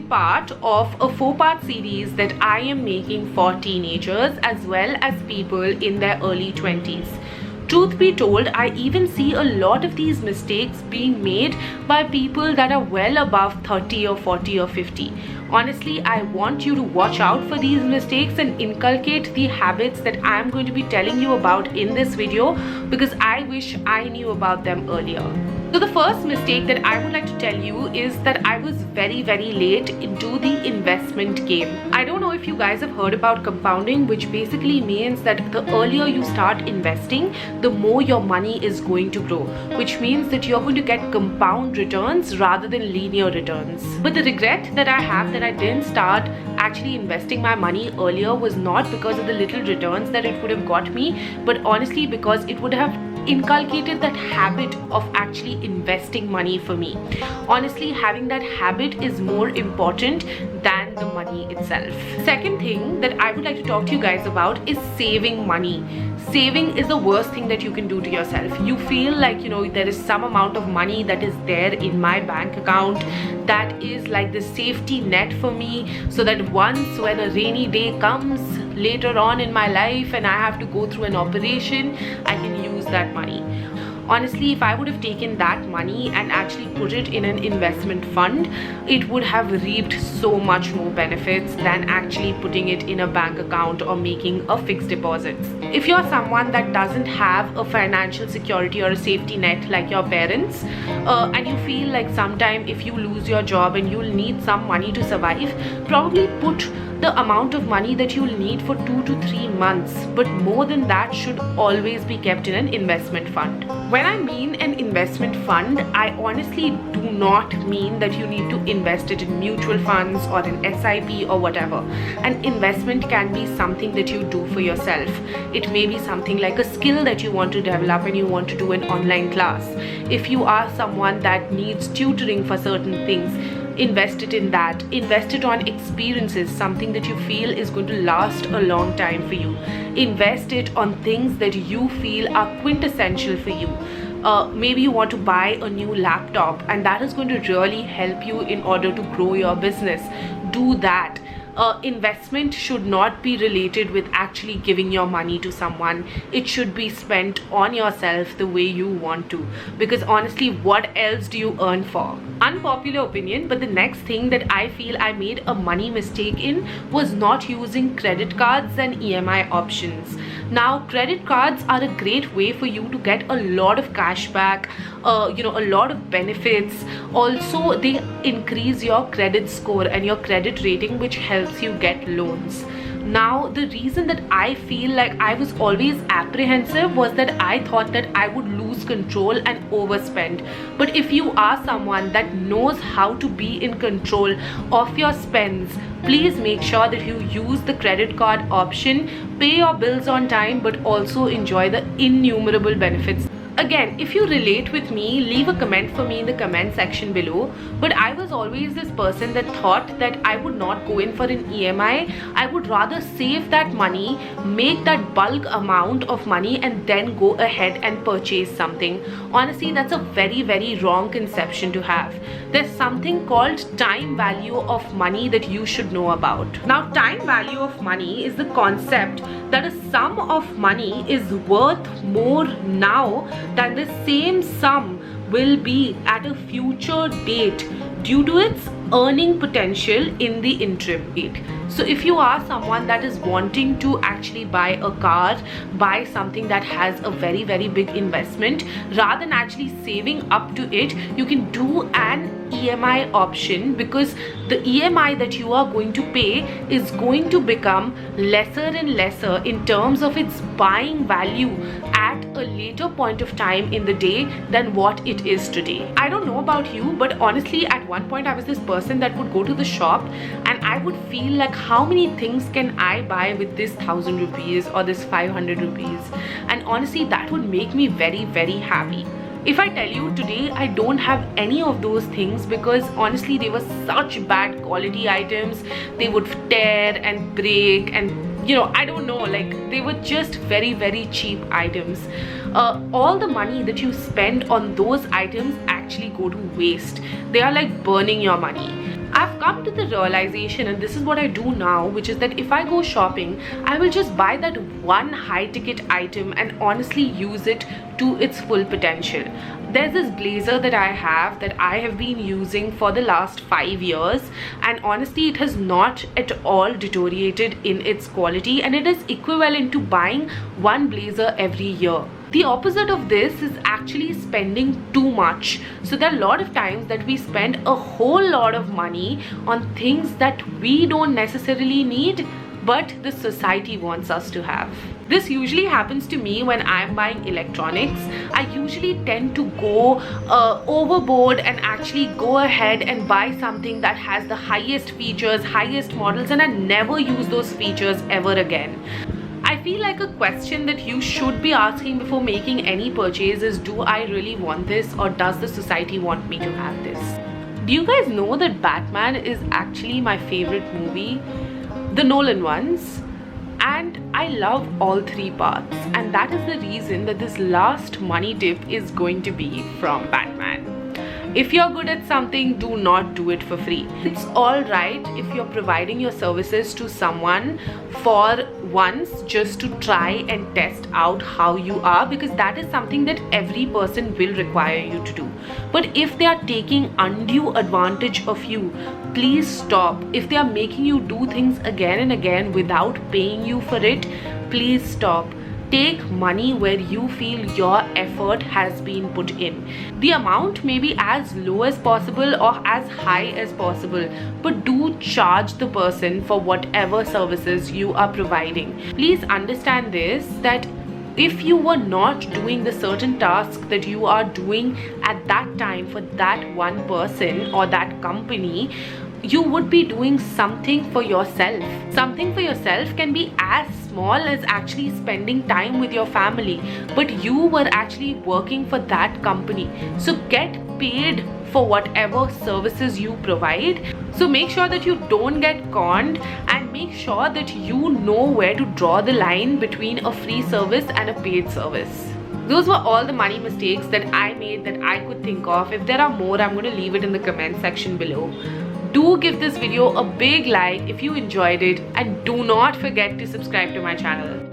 part of a 4-part series that I am making for teenagers as well as people in their early 20s. Truth be told, I even see a lot of these mistakes being made by people that are well above 30 or 40 or 50. Honestly, I want you to watch out for these mistakes and inculcate the habits that I'm going to be telling you about in this video, because I wish I knew about them earlier. So the first mistake that I would like to tell you is that I was very late into the investment game. I don't know if you guys have heard about compounding, which basically means that the earlier you start investing, the more your money is going to grow, which means that you're going to get compound returns rather than linear returns. But the regret that I have that I didn't start actually investing my money earlier was not because of the little returns that it would have got me, but honestly because it would have inculcated that habit of actually investing money for me. Honestly, having that habit is more important than the money itself. Second thing that I would like to talk to you guys about is saving money. Saving is the worst thing that you can do to yourself. You feel like, there is some amount of money that is there in my bank account that is like the safety net for me, so that once when a rainy day comes later on in my life and I have to go through an operation, I can use that money. Honestly, if I would have taken that money and actually put it in an investment fund, it would have reaped so much more benefits than actually putting it in a bank account or making a fixed deposit. If you're someone that doesn't have a financial security or a safety net like your parents, and you feel like sometime if you lose your job and you'll need some money to survive, probably put the amount of money that you'll need for 2 to 3 months, but more than that should always be kept in an investment fund. When I mean an investment fund, I honestly do not mean that you need to invest it in mutual funds or in SIP or whatever. An investment can be something that you do for yourself. It may be something like a skill that you want to develop and you want to do an online class. If you are someone that needs tutoring for certain things, invest it in that. Invest it on experiences, something that you feel is going to last a long time for you. Invest it on things that you feel are quintessential for you. Maybe you want to buy a new laptop and that is going to really help you in order to grow your business. Do that. Investment should not be related with actually giving your money to someone. It should be spent on yourself the way you want to, because honestly, what else do you earn for? Unpopular opinion, but the next thing that I feel I made a money mistake in was not using credit cards and EMI options. Now, credit cards are a great way for you to get a lot of cash back, a lot of benefits. Also, they increase your credit score and your credit rating, which helps you get loans. Now, the reason that I feel like I was always apprehensive was that I thought that I would lose control and overspend. But if you are someone that knows how to be in control of your spends, please make sure that you use the credit card option, pay your bills on time, but also enjoy the innumerable benefits. Again, if you relate with me, leave a comment for me in the comment section below. But I was always this person that thought that I would not go in for an EMI. I would rather save that money, make that bulk amount of money, and then go ahead and purchase something. Honestly, that's a very wrong conception to have. There's something called time value of money that you should know about. Now, time value of money is the concept that a sum of money is worth more now than the same sum will be at a future date due to its earning potential in the interim date. So if you are someone that is wanting to actually buy a car, buy something that has a very big investment, rather than actually saving up to it, you can do an EMI option, because the EMI that you are going to pay is going to become lesser and lesser in terms of its buying value at a later point of time in the day than what it is today. I don't know about you, but honestly, at one point I was this person that would go to the shop and I would feel like, how many things can I buy with this 1,000 rupees or this 500 rupees? And honestly, that would make me very happy. If I tell you today I don't have any of those things, because honestly they were such bad quality items, they would tear and break, and I don't know, like they were just very cheap items. All the money that you spend on those items actually go to waste. They are like burning your money. I've come come to the realization, and this is what I do now, which is that if I go shopping, I will just buy that one high ticket item and honestly use it to its full potential. There's this blazer that I have been using for the last 5 years, and honestly it has not at all deteriorated in its quality, and it is equivalent to buying one blazer every year. The opposite of this is actually spending too much. So there are a lot of times that we spend a whole lot of money on things that we don't necessarily need, but the society wants us to have. This usually happens to me when I'm buying electronics. I usually tend to go overboard and actually go ahead and buy something that has the highest features, highest models, and I never use those features ever again. I feel like a question that you should be asking before making any purchase is, do I really want this, or does the society want me to have this? Do you guys know that Batman is actually my favorite movie? The Nolan ones. And I love all 3 parts, and that is the reason that this last money tip is going to be from Batman. If you're good at something, do not do it for free. It's alright if you're providing your services to someone for once just to try and test out how you are, because that is something that every person will require you to do. But if they are taking undue advantage of you, please stop. If they are making you do things again and again without paying you for it, please stop. Take money where you feel your effort has been put in. The amount may be as low as possible or as high as possible, but do charge the person for whatever services you are providing. Please understand this, that if you were not doing the certain task that you are doing at that time for that one person or that company, you would be doing something for yourself. Something for yourself can be as small as actually spending time with your family, but you were actually working for that company. So get paid for whatever services you provide. So make sure that you don't get conned, and make sure that you know where to draw the line between a free service and a paid service. Those were all the money mistakes that I made that I could think of. If there are more, I'm going to leave it in the comment section below. Do give this video a big like if you enjoyed it, and do not forget to subscribe to my channel.